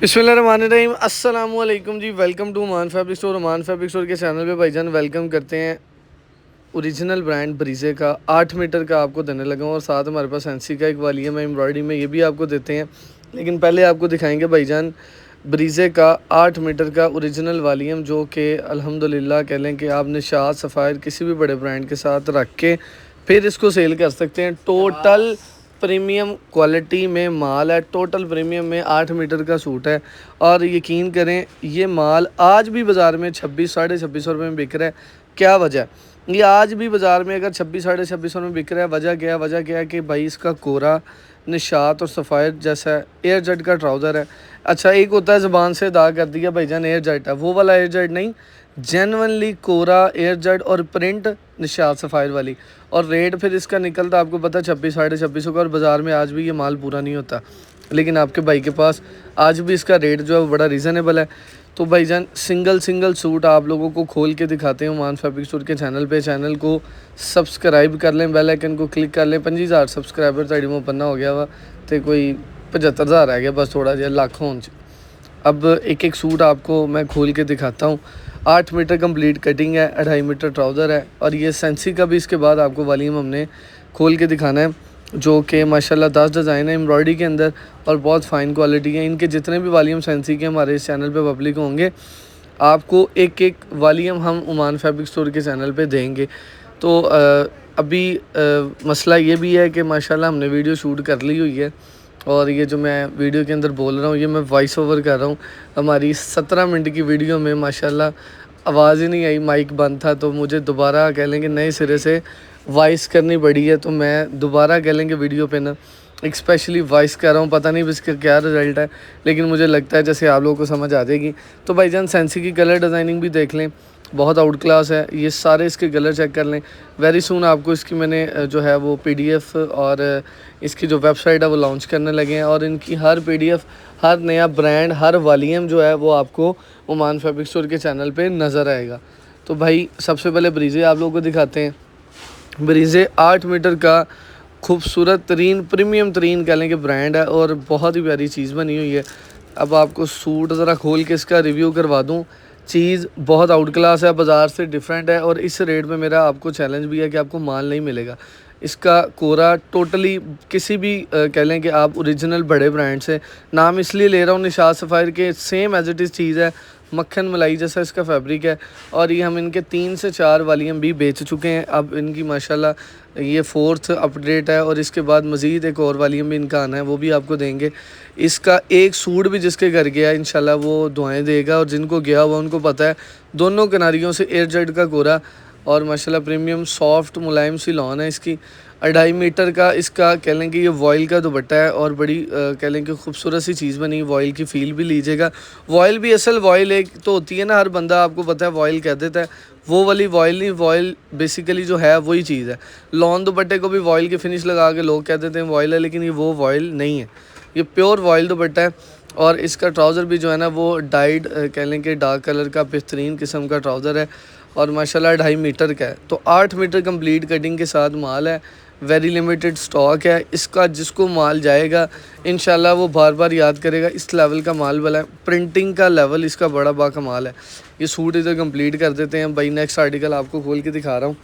बिस्मिल्लाहिर्रहमानिर्रहीम अस्सलामुअलैकुम जी। Welcome to Oman fabric store. Oman fabric store के चैनल पे भाईजान वेलकम करते हैं। ओरिजिनल ब्रांड ब्रीजे का 8 मीटर का आपको देने लगा हूँ और साथ हमारे पास फैंसी का एक वालियम है एम्ब्रॉयडरी में, ये भी आपको देते हैं। लेकिन पहले आपको दिखाएंगे भाईजान ब्रीजे का 8 मीटर का ओरिजिनल वालियम, जो कि अल्हम्दुलिल्लाह कह लें कि आप निशात सफ़ायर किसी भी बड़े ब्रांड के साथ रख के फिर इसको सेल कर सकते हैं। टोटल प्रीमियम क्वालिटी में माल है, टोटल प्रीमियम में 8 मीटर का सूट है। और यकीन करें ये माल आज भी बाज़ार में 26 साढ़े 26 रुपये में बिक रहा है। क्या वजह है? ये आज भी बाज़ार में अगर 26 साढ़े 26 में बिक रहा है, वजह क्या है कि भाई इसका कोरा निशात और सफ़ायर जैसा एयर जेट का ट्राउज़र है। अच्छा, एक होता है ज़बान से अदा कर दिया भाईजान एयर जेट है, वो वाला एयर जेट नहीं, जेनवनली कोरा एयर जेट और प्रिंट निशात सफ़ायर वाली। और रेट फिर इसका निकलता आपको पता है 26 साढ़े 26 का। और बाज़ार में आज भी ये माल पूरा नहीं होता, लेकिन आपके भाई के पास आज भी इसका रेट जो है वो बड़ा रीज़नेबल है। तो भाईजान सिंगल सूट आप लोगों को खोल के दिखाते हैं ओमान फैब्रिक स्टोर के चैनल पे। चैनल को सब्सक्राइब कर लें, बेल आइकन को क्लिक कर लें। 25,000 सबसक्राइबर ਤੁਹਾਡੀ मुँह पन्ना हो गया वा, तो कोई 75,000 रह गया बस, थोड़ा जिहा लख होने च। अब एक एक सूट आपको मैं खोल के दिखाता हूँ। 8 मीटर कंप्लीट कटिंग है, 2.5 मीटर ट्राउज़र है। और ये सेंसी का भी इसके बाद आपको वालीम हमने खोल के दिखाना है, जो कि माशाल्लाह 10 डिज़ाइन है एम्ब्रॉयडरी के अंदर और बहुत फ़ाइन क्वालिटी है। इनके जितने भी वालीम सेंसी के हमारे इस चैनल पे पब्लिक होंगे, आपको एक एक वालीम हम ओमान फैब्रिक स्टोर के चैनल पे देंगे। तो अभी मसला ये भी है कि माशाल्लाह हमने वीडियो शूट कर ली हुई है, और ये जो मैं वीडियो के अंदर बोल रहा हूँ ये मैं वॉइस ओवर कर रहा हूँ। हमारी 17 मिनट की वीडियो में माशाल्लाह आवाज़ ही नहीं आई, माइक बंद था, तो मुझे दोबारा कह लेंगे नए सिरे से वॉइस करनी पड़ी है। तो मैं दोबारा कह लेंगे वीडियो पे ना एक स्पेशली वॉइस कर रहा हूँ, पता नहीं इसका क्या रिज़ल्ट है, लेकिन मुझे लगता है जैसे आप लोगों को समझ आ जाएगी। तो भाईजान सेंसी की कलर डिज़ाइनिंग भी देख लें, बहुत आउट क्लास है। ये सारे इसके कलर चेक कर लें। वेरी सून आपको इसकी मैंने जो है वो PDF और इसकी जो वेबसाइट है वो लॉन्च करने लगे हैं, और इनकी हर PDF, हर नया ब्रांड, हर वालीम जो है वो आपको ओमान फैब्रिक स्टोर के चैनल पे नज़र आएगा। तो भाई सबसे पहले ब्रीजे आप लोगों को दिखाते हैं। ब्रीजे 8 मीटर का खूबसूरत तरीन प्रीमियम तरीन कह लें कि ब्रांड है, और बहुत ही प्यारी चीज़ बनी हुई है। अब आपको सूट ज़रा खोल के इसका रिव्यू करवा दूँ। चीज़ बहुत आउट क्लास है, बाज़ार से डिफरेंट है, और इस रेट में मेरा आपको चैलेंज भी है कि आपको माल नहीं मिलेगा। इसका कोरा टोटली किसी भी कह लें कि आप ओरिजिनल बड़े ब्रांड से, नाम इसलिए ले रहा हूँ निशात सफ़ायर के, सेम एज इट इज़ चीज़ है, मक्खन मलाई जैसा इसका फैब्रिक है। और ये हम इनके 3 से 4 वालीम भी बेच चुके हैं। अब इनकी माशाल्लाह ये 4th अपडेट है, और इसके बाद मज़ीद एक और वालीम भी इनका आना है, वो भी आपको देंगे। इसका एक सूट भी जिसके घर गया है इंशाल्लाह वो दुआएं देगा, और जिनको गया हुआ उनको पता है दोनों किनारियों से एयर जेट का कोरा, और माशाल्लाह प्रीमियम सॉफ्ट मुलायम सी लॉन है इसकी। 2.5 मीटर का इसका कह लें कि ये वॉयल का दुपट्टा है, और बड़ी कह लें कि खूबसूरत सी चीज़ बनी। वॉयल की फ़ील भी लीजिएगा। वॉयल भी असल वॉयल एक तो होती है ना, हर बंदा आपको पता है वॉयल कह देता है, वो वाली वॉयल नहीं, वॉयल बेसिकली जो है वही चीज़ है। लॉन दुपट्टे को भी वॉयल की फिनिश लगा के लोग कह देते हैं वॉयल है, लेकिन ये वो वॉयल नहीं है, ये प्योर वॉयल दुपट्टा है। और इसका ट्राउज़र भी जो है ना वो डाइड कह लें कि डार्क कलर का बेहतरीन किस्म का ट्राउज़र है, और माशाल्लाह 2.5 मीटर का है। तो 8 मीटर कंप्लीट कटिंग के साथ माल है, वेरी लिमिटेड स्टॉक है इसका। जिसको माल जाएगा इंशाल्लाह वो बार बार याद करेगा इस लेवल का माल वाला है। प्रिंटिंग का लेवल इसका बड़ा बाकमाल है। ये सूट इधर कंप्लीट कर देते हैं भाई। नेक्स्ट आर्टिकल आपको खोल के दिखा रहा हूँ।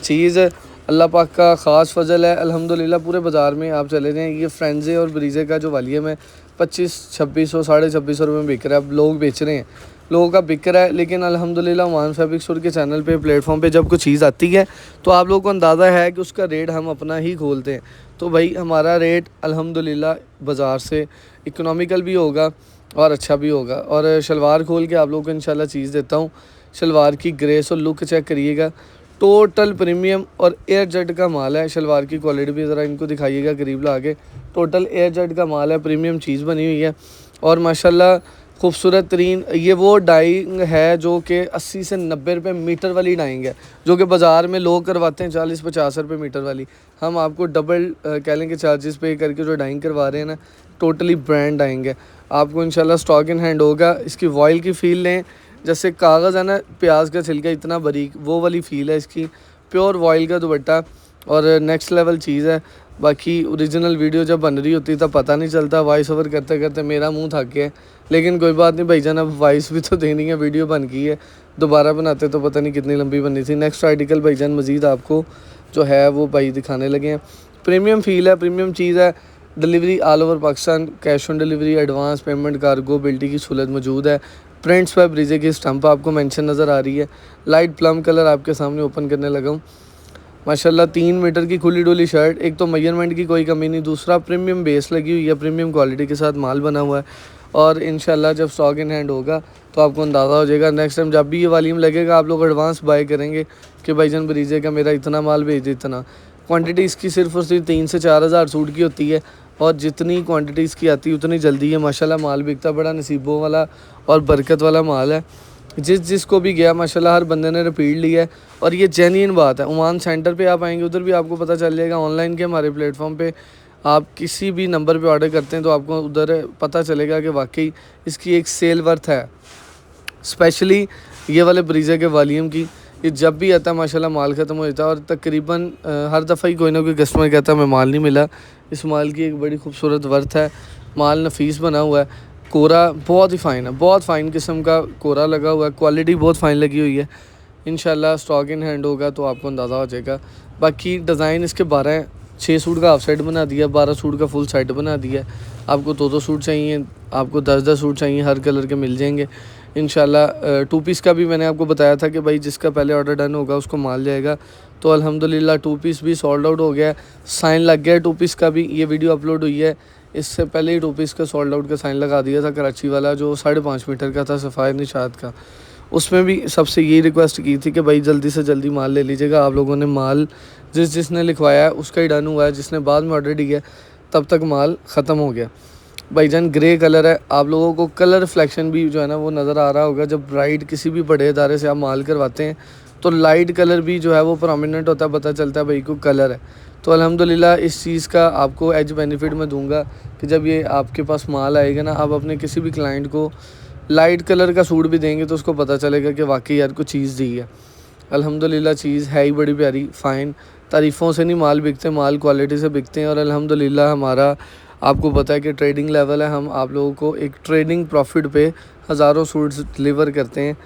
चीज़ अल्लाह पाक का ख़ास फजल है अल्हम्दुलिल्लाह। पूरे बाज़ार में आप चले जाएँ, ये फ्रेंज़े और ब्रीजे का जो वालीम है 2500-2600 साढ़े 2600 रुपये में बिक रहा है। अब लोग बेच रहे हैं, लोगों का बिक रहा है, लेकिन अल्हम्दुलिल्लाह ओमान फैब्रिक स्टोर के चैनल पे प्लेटफॉर्म पे जब कोई चीज़ आती है तो आप लोगों को अंदाज़ा है कि उसका रेट हम अपना ही खोलते हैं। तो भाई हमारा रेट अल्हम्दुलिल्लाह बाज़ार से इकोनॉमिकल भी होगा और अच्छा भी होगा। और शलवार खोल के आप लोगों को इंशाल्लाह चीज़ देता हूँ। शलवार की ग्रेस और लुक चेक करिएगा, टोटल प्रीमियम और एयर जेट का माल है। शलवार की क्वालिटी भी ज़रा इनको दिखाइएगा करीब ला के। टोटल एयर जेट का माल है, प्रीमियम चीज़ बनी हुई है, और माशाल्लाह खूबसूरत तरीन। ये वो डाइंग है जो कि 80 से 90 रुपये मीटर वाली डाइंग है, जो कि बाज़ार में लोग करवाते हैं 40-50 रुपये मीटर वाली। हम आपको डबल कह लें कि चार्जेस पे करके जो डाइंग करवा रहे हैं ना, टोटली ब्रांड डाइंग है। आपको इंशाल्लाह स्टॉक इन हैंड होगा। इसकी वॉयल की फ़ील लें, जैसे कागज़ है ना प्याज का छिलका इतना बारीक, वो वाली फ़ील है इसकी। प्योर वॉयल का दुपट्टा और नेक्स्ट लेवल चीज़ है। बाकी ओरिजिनल वीडियो जब बन रही होती तब पता नहीं चलता, वॉइस ओवर करते करते मेरा मुंह थक गया, लेकिन कोई बात नहीं भाईजान, अब वॉइस भी तो देनी है, वीडियो बन गई है, दोबारा बनाते तो पता नहीं कितनी लंबी बननी थी। नेक्स्ट आर्टिकल भाईजान मज़ीद आपको जो है वो भाई दिखाने लगे हैं। प्रीमियम फील है, प्रीमियम चीज़ है, delivery all over Pakistan, cash on delivery, advance payment, cargo बिल्टी की सहूलत मौजूद है। प्रिंट्स पर ब्रीजे की स्टंप आपको मेंशन नज़र आ रही है। लाइट प्लम कलर आपके सामने ओपन करने लगा हूँ। माशाल्लाह 3 मीटर की खुली डुली शर्ट, एक तो मेजरमेंट की कोई कमी नहीं, दूसरा प्रीमियम बेस लगी हुई है, प्रीमियम क्वालिटी के साथ माल बना हुआ है। और इंशाल्लाह जब स्टॉक इन हैंड होगा तो आपको अंदाज़ा हो जाएगा। नेक्स्ट टाइम जब भी ये वॉल्यूम लगेगा आप लोग एडवांस बाय करेंगे कि भाईजान ब्रीजे का मेरा इतना माल भेज दे, इतना। क्वांटिटी इसकी सिर्फ और सिर्फ 3 से 4 हज़ार सूट की होती है, और जितनी क्वांटिटी इसकी आती है उतनी जल्दी है माशाल्लाह माल बिकता। बड़ा नसीबों वाला और बरकत वाला माल है, जिसको भी गया माशाल्लाह हर बंदे ने रिपीट लिया है, और ये जेन्युइन बात है। ओमान सेंटर पे आप आएंगे उधर भी आपको पता चल जाएगा, ऑनलाइन के हमारे प्लेटफॉर्म पे आप किसी भी नंबर पे ऑर्डर करते हैं तो आपको उधर पता चलेगा कि वाकई इसकी एक सेल वर्थ है। स्पेशली ये वाले ब्रीजे के वॉल्यूम की, ये जब भी आता है माशाल्लाह माल ख़त्म हो जाता है, और तकरीबन हर दफ़ा ही कोई ना कोई कस्टमर कहता है हमें माल नहीं मिला। इस माल की एक बड़ी खूबसूरत वर्थ है, माल नफीस बना हुआ है, कोरा बहुत ही फ़ाइन है, बहुत फ़ाइन किस्म का कोरा लगा हुआ है, क्वालिटी बहुत फ़ाइन लगी हुई है। इंशाल्लाह स्टॉक इन हैंड होगा तो आपको अंदाज़ा हो जाएगा। बाकी डिज़ाइन इसके 12 हैं, 6 सूट का हाफ सेट बना दिया, 12 सूट का फुल सेट बना दिया। आपको 2-2 सूट चाहिए, आपको 10-10 सूट चाहिए, हर कलर के मिल जाएंगे इंशाल्लाह। 2 पीस का भी मैंने आपको बताया था कि भाई जिसका पहले ऑर्डर डन होगा उसको माल जाएगा, तो अल्हम्दुलिल्लाह 2 पीस भी सोल्ड आउट हो गया है, साइन लग गया है 2 पीस का भी। ये वीडियो अपलोड हुई है, इससे पहले ही 2 पीस का सोल्ड आउट का साइन लगा दिया था, कराची वाला जो 5.5 मीटर का था सफ़ायर निशात का। उसमें भी सबसे यही रिक्वेस्ट की थी कि भाई जल्दी से जल्दी माल ले लीजिएगा। आप लोगों ने माल जिसने लिखवाया है उसका ही डन हुआ है, जिसने बाद में ऑर्डर दिया तब तक माल ख़त्म हो गया। भाईजान ग्रे कलर है, आप लोगों को कलर रिफ्लेक्शन भी जो है ना वो नज़र आ रहा होगा। जब ब्राइट किसी भी बड़े इदारे से आप माल करवाते हैं तो लाइट कलर भी जो है वो प्रोमिनेंट होता है, पता चलता है भाई को कलर है। तो अल्हम्दुलिल्लाह इस चीज़ का आपको एज बेनिफिट मैं दूंगा कि जब ये आपके पास माल आएगा ना, आप अपने किसी भी क्लाइंट को लाइट कलर का सूट भी देंगे तो उसको पता चलेगा कि वाकई यार कुछ चीज़ दी है। अल्हम्दुलिल्लाह चीज़ है ही बड़ी प्यारी, फ़ाइन। तारीफ़ों से नहीं माल बिकते, माल क्वालिटी से बिकते हैं। और अल्हम्दुलिल्लाह हमारा आपको पता है कि ट्रेडिंग लेवल है, हम आप लोगों को एक ट्रेडिंग प्रॉफिट पे हज़ारों सूट्स डिलीवर करते हैं।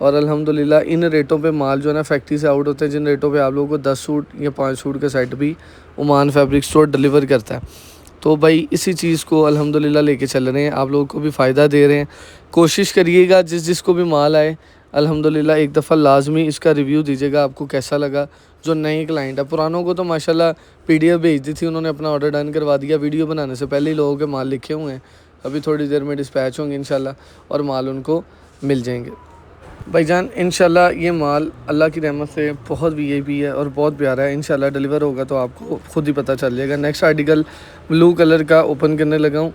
और अल्हम्दुलिल्लाह इन रेटों पे माल जो है ना फैक्ट्री से आउट होते हैं, जिन रेटों पे आप लोगों को 10 सूट या 5 सूट का सेट भी ओमान फैब्रिक स्टोर डिलीवर करता है। तो भाई इसी चीज़ को अल्हम्दुलिल्लाह लेके चल रहे हैं, आप लोगों को भी फ़ायदा दे रहे हैं। कोशिश करिएगा जिसको भी माल आए अल्हम्दुलिल्लाह एक दफ़ा लाजमी इसका रिव्यू दीजिएगा, आपको कैसा लगा। जो नए क्लाइंट है, पुरानों को तो माशाल्लाह पीडीएफ भेज दी थी, उन्होंने अपना ऑर्डर डन करवा दिया, वीडियो बनाने से पहले ही लोगों के माल लिखे हुए हैं। अभी थोड़ी देर में डिस्पैच होंगे इंशाल्लाह और माल उनको मिल जाएंगे। भाईजान इंशाल्लाह ये माल अल्लाह की रहमत से बहुत वीआईपी है और बहुत प्यारा है। इंशाल्लाह डिलीवर होगा तो आपको खुद ही पता चल जाएगा। नेक्स्ट आर्टिकल ब्लू कलर का ओपन करने लगा हूँ।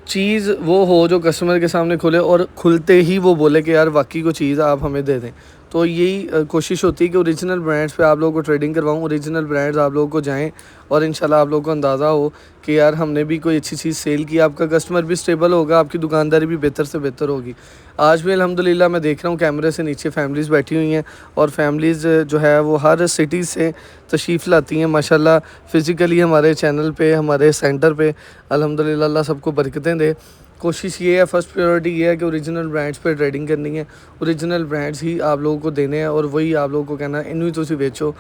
चीज़ वो हो जो कस्टमर के सामने खुले और खुलते ही वो बोले कि यार वाकई को चीज़ आप हमें दे दें। तो यही कोशिश होती है कि ओरिजिनल ब्रांड्स पे आप लोगों को ट्रेडिंग करवाऊँ, ओरिजिनल ब्रांड्स आप लोगों को जाएं और इंशाल्लाह आप लोगों को अंदाज़ा हो कि यार हमने भी कोई अच्छी चीज़ सेल की, आपका कस्टमर भी स्टेबल होगा, आपकी दुकानदारी भी बेहतर से बेहतर होगी। आज भी अल्हम्दुलिल्लाह मैं देख रहा हूँ कैमरे से नीचे फैमिलीज़ बैठी हुई हैं, और फैमिलीज़ जो है वो हर सिटी से तशरीफ़ लाती हैं माशाल्लाह फ़िज़िकली हमारे चैनल पे, हमारे सेंटर पे। अल्हम्दुलिल्लाह अल्लाह सबको बरकतें दे। कोशिश ये है, फ़र्स्ट प्रायोरिटी ये है कि ओरिजिनल ब्रांड्स पे ट्रेडिंग करनी है, ओरिजिनल ब्रांड्स ही आप लोगों को देने हैं, और वही आप लोगों को कहना है इन्हीं तुसी बेचो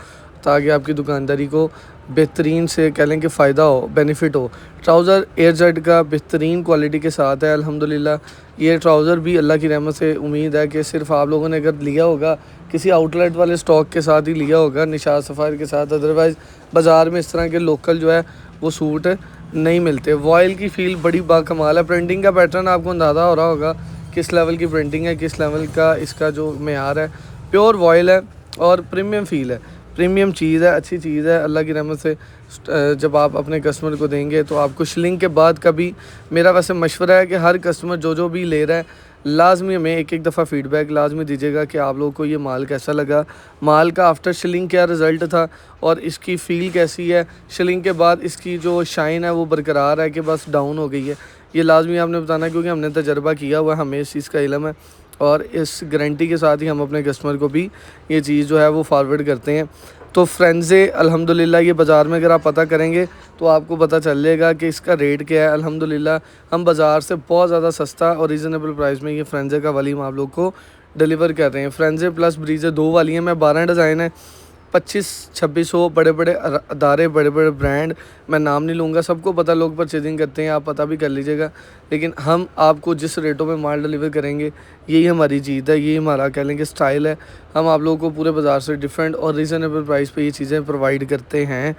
ताकि आपकी दुकानदारी को बेहतरीन से कह लें कि फ़ायदा हो, बेनिफिट हो। ट्राउज़र एयर जेड का बेहतरीन क्वालिटी के साथ है अल्हम्दुलिल्लाह। ये ट्राउज़र भी अल्लाह की रहमत से उम्मीद है कि सिर्फ आप लोगों ने अगर लिया होगा किसी आउटलेट वाले स्टॉक के साथ ही लिया होगा, निशात सफ़ायर के साथ, अदरवाइज़ बाज़ार में इस तरह के लोकल जो है वो सूट नहीं मिलते। वॉयल की फ़ील बड़ी बाकमाल है, प्रिंटिंग का पैटर्न आपको अंदाज़ा हो रहा होगा किस लेवल की प्रिंटिंग है, किस लेवल का इसका जो मेयार है। प्योर वॉयल है और प्रीमियम फ़ील है, प्रीमियम चीज़ है, अच्छी चीज़ है। अल्लाह की रहमत से जब आप अपने कस्टमर को देंगे तो आपको शिलिंग के बाद का भी मेरा वैसे मशवरा है कि हर कस्टमर जो भी ले रहा है लाजमी हमें एक दफ़ा फ़ीडबैक लाजमी दीजिएगा कि आप लोगों को ये माल कैसा लगा, माल का आफ्टर शिलिंग क्या रिज़ल्ट था और इसकी फ़ील कैसी है, शिलिंग के बाद इसकी जो शाइन है वो बरकरार है कि बस डाउन हो गई है। ये लाजमी आपने बताना, क्योंकि हमने तजर्बा किया हुआ है, हमें इस चीज़ का इल्म है, और इस गारंटी के साथ ही हम अपने कस्टमर को भी ये चीज़ जो है वो फॉरवर्ड करते हैं। तो फ्रेंड्से अल्हम्दुलिल्लाह ये बाज़ार में अगर आप पता करेंगे तो आपको पता चल जाएगा कि इसका रेट क्या है। अल्हम्दुलिल्लाह हम बाज़ार से बहुत ज़्यादा सस्ता और रीज़नेबल प्राइस में ये फ्रेंड्से का वलीम आप लोग को डिलीवर कर रहे हैं। फ्रेंड्से प्लस ब्रीजे 2 वाली हैं, मैं 12 डिज़ाइन है, 2500-2600 बड़े बड़े अदारे, बड़े बड़े ब्रांड, मैं नाम नहीं लूँगा, सबको पता, लोग परचेजिंग करते हैं, आप पता भी कर लीजिएगा। लेकिन हम आपको जिस रेटों में माल डिलीवर करेंगे यही हमारी जीत है, यही हमारा कह लेंगे स्टाइल है। हम आप लोगों को पूरे बाज़ार से डिफरेंट और रीज़नेबल प्राइस पे ये चीज़ें प्रोवाइड करते हैं।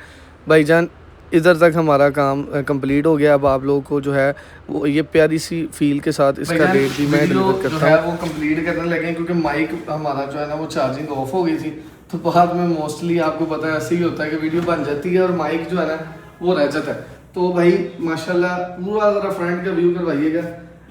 भाईजान इधर तक हमारा काम कंप्लीट हो गया। अब आप लोगों को जो है वो ये प्यारी सी फील के साथ इसका रेट भी मैं डिलीवर करता हूँ। वो कंप्लीट करने लगे क्योंकि माइक हमारा जो है ना वो चार्जिंग ऑफ हो गई थी, तो बाद में मोस्टली आपको पता है ऐसे ही होता है कि वीडियो बन जाती है और माइक जो है ना वो रह जाता है। तो भाई माशाल्लाह पूरा ज़रा फ्रंट का व्यू करवाइएगा।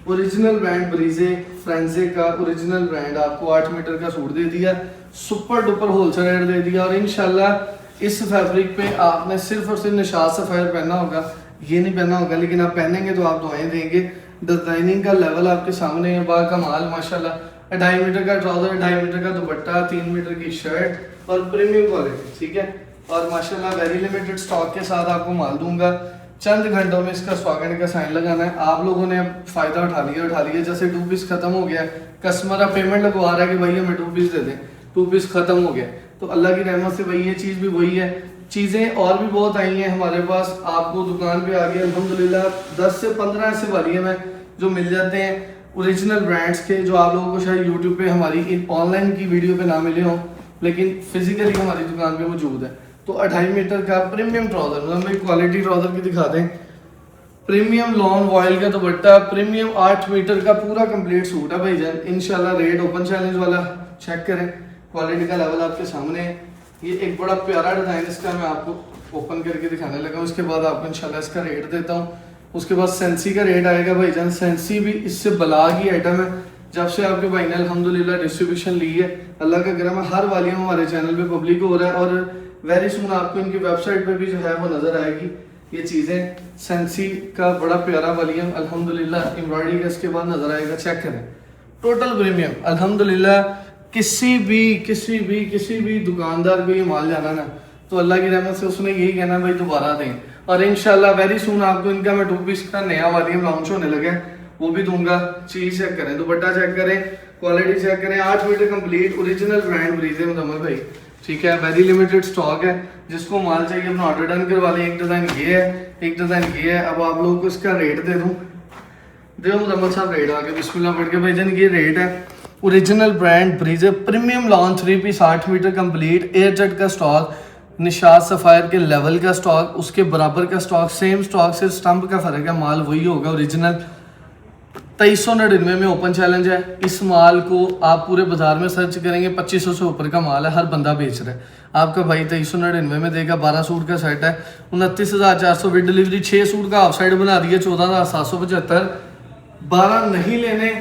ओरिजिनल ब्रांड ब्रीजे फ्रेंड्से का ओरिजिनल ब्रांड आपको 8 मीटर का सूट दे दिया, सुपर डुपर होलसेल रेट दे दिया। और इंशाल्लाह इस फैब्रिक पे आपने सिर्फ और सिर्फ निशात सफ़ायर पहना होगा, ये नहीं पहना होगा, लेकिन आप पहनेंगे तो आप दुआएं देंगे। डिज़ाइनिंग का लेवल आपके सामने है, बाकमाल माशाल्लाह। 2.5 मीटर का ट्राउज़र, 2.5 मीटर का दुपट्टा, 3 मीटर की शर्ट और प्रीमियम क्वालिटी, ठीक है। और माशाल्लाह वेरी लिमिटेड स्टॉक के साथ आपको माल दूंगा। चंद घंटों में इसका स्वागत का साइन लगाना है। आप लोगों ने अब फ़ायदा उठा लिया। जैसे 2 पीस ख़त्म हो गया, कस्टमर अब पेमेंट लगवा रहा है कि भाई हमें 2 पीस दे दें, 2 पीस ख़त्म हो गया। तो अल्लाह की रहमत से भाई ये चीज़ भी वही है। चीज़ें और भी बहुत आई हैं हमारे पास, आपको दुकान पे आगे अल्हम्दुलिल्लाह 10 से 15 ऐसे वाली हैं जो मिल जाते हैं ओरिजिनल ब्रांड्स के, जो आप लोगों को शायद यूट्यूब पे हमारी ऑनलाइन की वीडियो पे ना मिले हों, लेकिन फिजिकली हमारी दुकान पे मौजूद है। तो 2.5 मीटर का प्रीमियम ट्राउज़र, मतलब भाई क्वालिटी ट्राउज़र की दिखा दें, प्रीमियम लॉन वॉयल का दुपट्टा, प्रीमियम 8 मीटर का पूरा कंप्लीट सूट है भाईजान। इंशाल्लाह रेट ओपन चैलेंज वाला चेक करें, क्वालिटी का लेवल आपके सामने है। ये एक बड़ा प्यारा डिज़ाइन इसका मैं आपको ओपन करके दिखाने लगा हूँ। उसके बाद आपको इंशाल्लाह इसका रेट देता हूँ। उसके बाद सेंसी का रेट आएगा भाईजान। सेंसी भी इससे बला की आइटम है। जब से आपके भाई ने अल्हम्दुलिल्लाह डिस्ट्रीब्यूशन ली है, अल्लाह का करम है, हर वाली हमारे चैनल पे पब्लिक हो रहा है और वेरी सुन आपको इनकी वेबसाइट पे भी जो है वो नज़र आएगी ये चीज़ें। सेंसी का बड़ा प्यारा वॉल्यूम अल्हम्दुलिल्लाह, एम्ब्रॉयडरी का इसके बाद नज़र आएगा, चेक करें। टोटल प्रीमियम अल्हम्दुलिल्लाह। किसी भी दुकानदार को ये माल जाना ना तो अल्लाह की रहमत से उसने यही कहना भाई दोबारा दें। और इंशाल्लाह वेरी सुन आपको इनका मैं 2 पीस का नया वॉल्यूम लॉन्च होने लगा है, वो भी दूंगा। चीज़ चेक करें, दुपट्टा चेक करें, क्वालिटी चेक करें। 8 metre complete original brand Bareeze Muzammil भाई, ठीक है। वेरी लिमिटेड स्टॉक है, जिसको माल चाहिए अपना ऑर्डर डन करवा लें। एक डिज़ाइन ये है, एक डिज़ाइन ये है। अब आप लोगों को इसका रेट दे दूँ, देखो मुजम्मल साहब रेट आके बिस्मिल्लाह पढ़ के भाईजान ये रेट है। Original brand Bareeze premium lawn 3 piece 8 metre complete air jet का स्टॉक, निशात सफ़ायर के लेवल का स्टॉक, उसके बराबर का स्टॉक, सेम स्टॉक से स्टम्प का फ़र्क है, माल वही होगा ओरिजिनल। 2399 में ओपन चैलेंज है। इस माल को आप पूरे बाजार में सर्च करेंगे, 2500 से ऊपर का माल है, हर बंदा बेच रहा है। आपका भाई 2399 में देगा। 12 सूट का सेट है, 29,400 विद डिलीवरी। 6 सूट का ऑफ साइड बना दिया, 14,775। 12 नहीं लेने,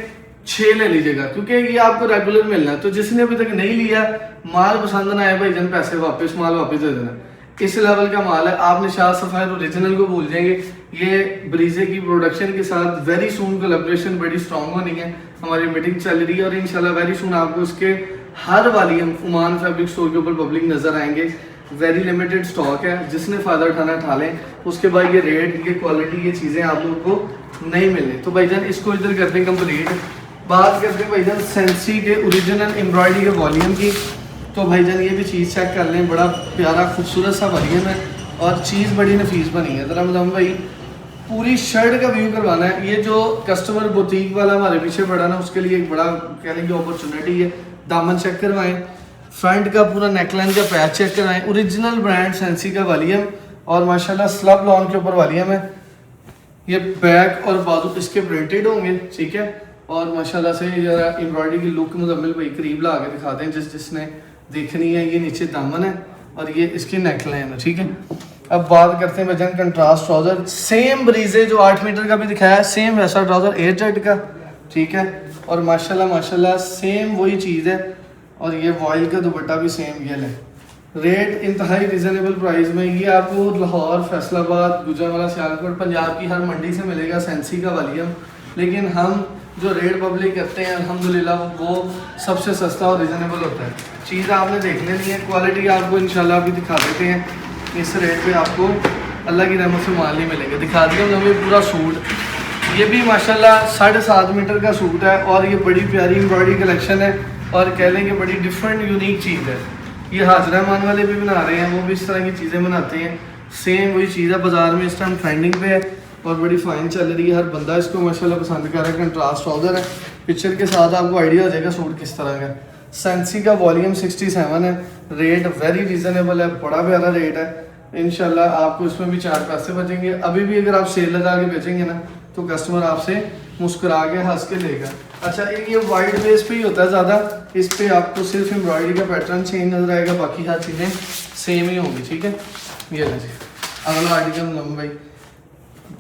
6 ले लीजिएगा, क्योंकि ये आपको रेगुलर मिलना है। तो जिसने अभी तक नहीं लिया, माल पसंद ना आए भाईजान, पैसे वापस, माल वापस दे देना। इस लेवल का माल है। आप निशात सफ़ायर ओरिजिनल को भूल जाएंगे। ये ब्रीजे की प्रोडक्शन के साथ वेरी सून कोलैबोरेशन बड़ी स्ट्रॉन्ग होनी है, हमारी मीटिंग चल रही है और इंशाल्लाह वेरी सून आपको उसके हर वॉल्यूम ओमान फैब्रिक स्टोर के ऊपर पब्लिक नजर आएंगे। वेरी लिमिटेड स्टॉक है, जिसने फ़ायदा उठाना उठा लें। उसके बाद ये रेट, ये क्वालिटी, ये चीज़ें आप लोगों को नहीं मिले। तो भाईजान इसको इधर करते हैं कंप्लीट। बात करते हैं भाईजान सेंसी के ओरिजिनल एम्ब्रॉयडरी के वॉल्यूम की। तो भाईजान ये भी चीज़ चेक कर लें, बड़ा प्यारा खूबसूरत सा वॉल्यूम है और चीज़ बड़ी नफीस बनी है। ज़रा मतलब भाई पूरी शर्ट का व्यू करवाना है। ये जो कस्टमर बुटीक वाला हमारे पीछे पड़ा ना, उसके लिए एक बड़ा कह लेंगे अपॉर्चुनिटी है। दामन चेक करवाएं, फ्रंट का पूरा नेकलाइन का पैच चेक करवाएं। ओरिजिनल ब्रांड सेंसी का वॉल्यूम और माशाल्लाह स्लब लॉन के ऊपर वॉल्यूम है। ये बैक और बाजू इसके प्रिंटेड होंगे, ठीक है। और माशाल्लाह से जरा एम्ब्रॉयडरी की लुक मुजम्मिल भाई करीब ला के दिखाते हैं जिसने देखनी है। ये नीचे दामन है और ये इसकी नेकलाइन है, ठीक है। अब बात करते हैं भाईजान कंट्रास्ट ट्राउजर। सेम ब्रीजे जो 8 मीटर का भी दिखाया है, सेम वैसा ट्राउजर एयर जेट का, ठीक है। और माशाल्लाह सेम वही चीज़ है। और ये वॉयल का दुपट्टा भी सेम ये है। रेट इंतहाई रिजनेबल प्राइस में ये आपको लाहौर, फैसलाबाद, गुजरांवाला, सियालकोट, पंजाब की हर मंडी से मिलेगा सेंसी का वॉल्यूम। लेकिन हम जो रेट पब्लिक करते हैं अल्हम्दुलिल्लाह वो सबसे सस्ता और रिजनेबल होता है। चीज़ आपने देख लेनी है, क्वालिटी आपको इंशाल्लाह अभी दिखा देते हैं। इस रेट पे आपको अल्लाह की रहमत से माल नहीं मिलेंगे। दिखा दिया हमने पूरा सूट, ये भी माशाल्लाह 7.5 मीटर का सूट है और ये बड़ी प्यारी एम्ब्रॉयडरी कलेक्शन है और कह लें कि बड़ी डिफरेंट यूनिक चीज़ है। ये हाजरा मान वाले भी बना रहे हैं, वो भी इस तरह की चीज़ें बनाते हैं। सेम वही चीज़ है, बाज़ार में इस टाइम ट्रेंडिंग पे है और बड़ी फाइन चल रही है। हर बंदा इसको माशाल्लाह पसंद कर रहा है। कंट्रास्ट ट्राउज़र है, पिक्चर के साथ आपको आइडिया हो जाएगा सूट किस तरह का। सेंसी का वॉल्यूम 67 है, रेट वेरी रीज़नेबल है, बड़ा प्यारा रेट है। इंशाल्लाह आपको इसमें भी 4 पैसे बचेंगे। अभी भी अगर आप सेल लगा के बेचेंगे ना तो कस्टमर आपसे मुस्कुरा के हंस के लेगा। अच्छा, ये वाइट बेस पे ही होता है ज़्यादा, इस पे आपको सिर्फ एम्ब्रॉयडरी का पैटर्न चेंज नजर आएगा, बाकी हर चीज़ें सेम ही होंगी। ठीक है, ये ले जी अगला आर्टिकल नंबर भाई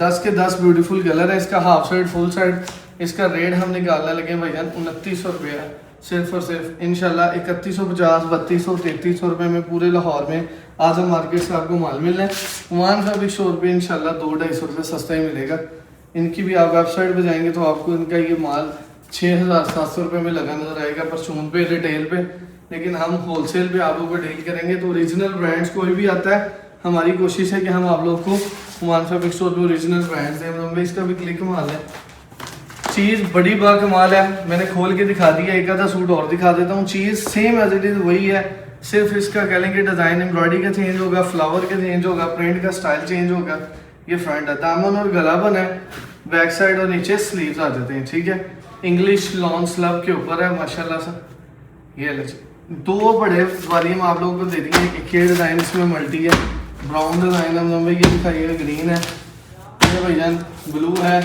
10 के 10 ब्यूटीफुल कलर है। इसका हाफ साइड फुल साइड, इसका रेट हम निकालने लगे भाईजान 2900 रुपया सिर्फ और सिर्फ। इंशाल्लाह 3150, 3200, 3300 रुपये में पूरे लाहौर में आजम मार्केट से आपको माल मिल रहा है। वन फैब्रिक स्टोर पे इंशाल्लाह 200-250 रुपये सस्ता ही मिलेगा। इनकी भी आप वेबसाइट पे जाएंगे तो आपको इनका ये माल 6700 रुपये में लगा नजर आएगा परचून पे, रिटेल पे। लेकिन हम होलसेल पे आप लोगों को डील करेंगे तो ओरिजिनल ब्रांड्स कोई भी आता है, हमारी कोशिश है कि हम आप लोग को हुमायूं फैब्रिक स्टोर पे ओरिजिनल ब्रांड्स दें। इसका भी क्लिक माल है, चीज़ बड़ी बा कमाल है। मैंने खोल के दिखा दिया, एक आधा सूट और दिखा देता हूँ। चीज़ सेम एज इट इज़ वही है, सिर्फ इसका कह लें कि डिज़ाइन एम्ब्रॉयडरी का चेंज होगा, फ्लावर का चेंज होगा, प्रिंट का स्टाइल चेंज होगा। ये फ्रंट है, दामन और गला बना है, बैक साइड और नीचे स्लीव्स आ जाते हैं। ठीक है, इंग्लिश लॉन्ग स्लब के ऊपर है माशाल्लाह से। ये ले 2 बड़े वॉल्यूम आप लोगों को दे दिए। एक ये डिज़ाइन इसमें मल्टी है, ब्राउन डिज़ाइन है, नंबर ये दिखाइएगा, ग्रीन है, ये भाईजान ब्लू है,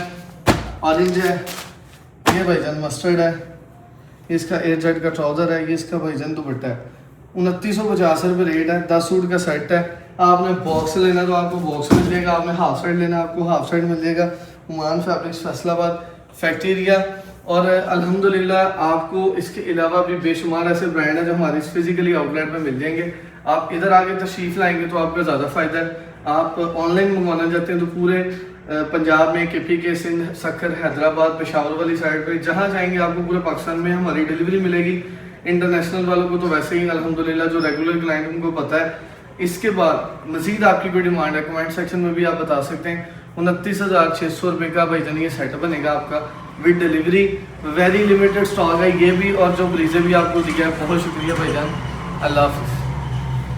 ऑरेंज है, ये भाईजान मस्टर्ड है, इसका एयर जेट का ट्राउज़र है, ये इसका भाईजान दुपट्टा है। 2950 रुपये रेट है, 10 सूट का सेट है। आपने बॉक्स लेना तो आपको बॉक्स मिल जाएगा, आपने हाफ साइड लेना आपको हाफ साइड मिल जाएगा। हुमायूं फैब्रिक्स फैसलाबाद फैक्ट्रिया। और अल्हम्दुलिल्लाह आपको इसके अलावा भी बेशुमार ऐसे ब्रांड है जो हमारी फिजिकली आउटलेट में मिल जाएंगे। आप इधर आके तशरीफ़ लाएंगे तो आपका ज़्यादा फ़ायदा है। आप ऑनलाइन मंगवाना चाहते हैं तो पूरे पंजाब में KPK, सिंध, सक्खर, हैदराबाद, पेशावर वाली साइड पे जहाँ जाएंगे आपको पूरे पाकिस्तान में हमारी डिलीवरी मिलेगी। इंटरनेशनल वालों को तो वैसे ही अल्हम्दुलिल्लाह जो रेगुलर क्लाइंट उनको पता है। इसके बाद मज़ीद आपकी कोई डिमांड है कमेंट सेक्शन में भी आप बता सकते हैं। 29,600 रुपये का भाईजान ये सेट बनेगा आपका with delivery. Very limited stock है ये भी, और जो ब्रीजे भी आपको दिया है। बहुत शुक्रिया भाईजान, अल्लाह हाफ़िज़।